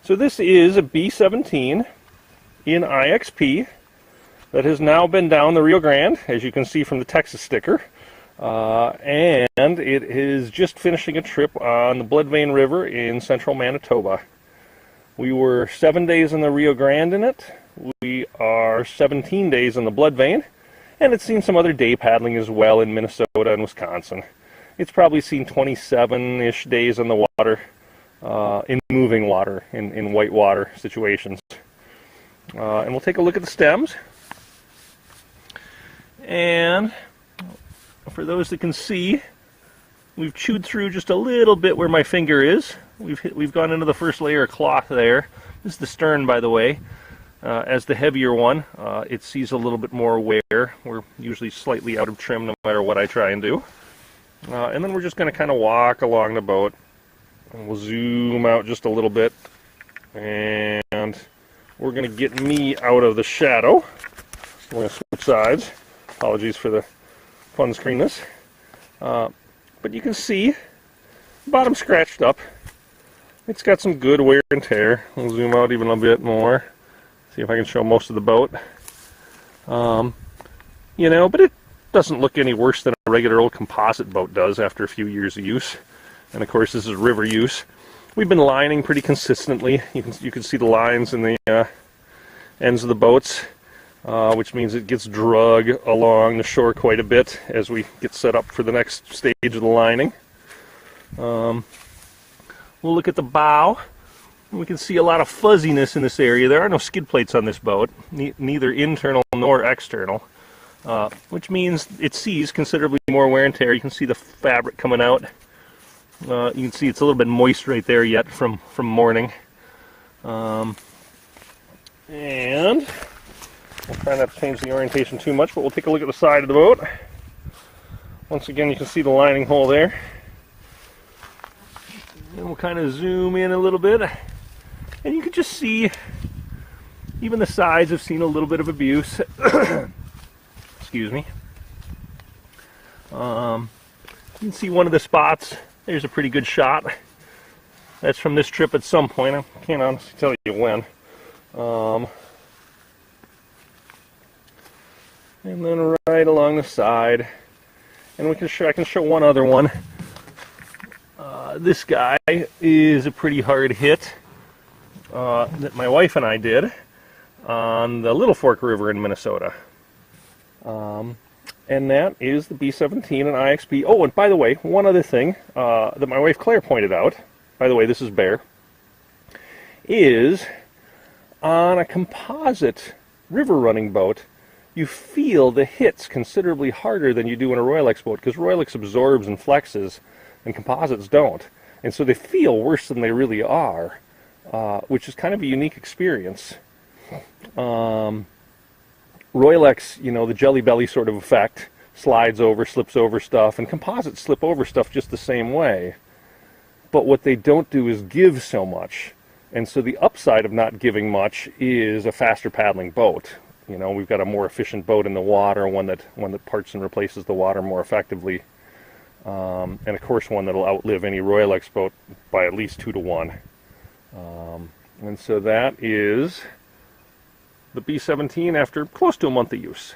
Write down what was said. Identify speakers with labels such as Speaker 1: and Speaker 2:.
Speaker 1: So this is a B17 in IXP that has now been down the Rio Grande, as you can see from the Texas sticker. And it is just finishing a trip on the Bloodvein River in central Manitoba. We were 7 days in the Rio Grande in it. We are 17 days in the Bloodvein, and it's seen some other day paddling as well in Minnesota and Wisconsin. It's probably seen 27-ish days in the water, in moving water, in whitewater situations. And we'll take a look at the stems. And for those that can see, we've chewed through just a little bit where my finger is. We've gone into the first layer of cloth there. This is the stern, by the way. As the heavier one, it sees a little bit more wear. We're usually slightly out of trim no matter what I try and do. And then we're just going to kind of walk along the boat. And we'll zoom out just a little bit. And we're going to get me out of the shadow. We're going to switch sides. Apologies for the fun screenness. But you can see the bottom scratched up. It's got some good wear and tear. We'll zoom out even a bit more. See if I can show most of the boat. You know, but it doesn't look any worse than a regular old composite boat does after a few years of use. And of course this is river use. We've been lining pretty consistently. You can see the lines in the ends of the boats, which means it gets drug along the shore quite a bit as we get set up for the next stage of the lining. We'll look at the bow. We can see a lot of fuzziness in this area. There are no skid plates on this boat, neither internal nor external, which means it sees considerably more wear and tear. You can see the fabric coming out. You can see it's a little bit moist right there yet from morning. And we'll try not to change the orientation too much, but we'll take a look at the side of the boat. Once again, you can see the lining hole there. And we'll kind of zoom in a little bit. And you can just see even the sides have seen a little bit of abuse. Excuse me. You can see one of the spots. There's a pretty good shot. That's from this trip at some point. I can't honestly tell you when. And then right along the side. And I can show one other one. This guy is a pretty hard hit that my wife and I did on the Little Fork River in Minnesota. And that is the B17 and IXP. Oh, and by the way, one other thing that my wife Claire pointed out, by the way, this is Bear, is on a composite river running boat, you feel the hits considerably harder than you do in a Royalex boat, because Royalex absorbs and flexes and composites don't. And so they feel worse than they really are, which is kind of a unique experience. Royalex, you know, the jelly belly sort of effect, slides over, slips over stuff, and composites slip over stuff just the same way. But what they don't do is give so much. And so the upside of not giving much is a faster paddling boat. You know, we've got a more efficient boat in the water, one that parts and replaces the water more effectively. And of course one that'll outlive any Royalex boat by at least 2 to 1. And so that is the B17 after close to a month of use.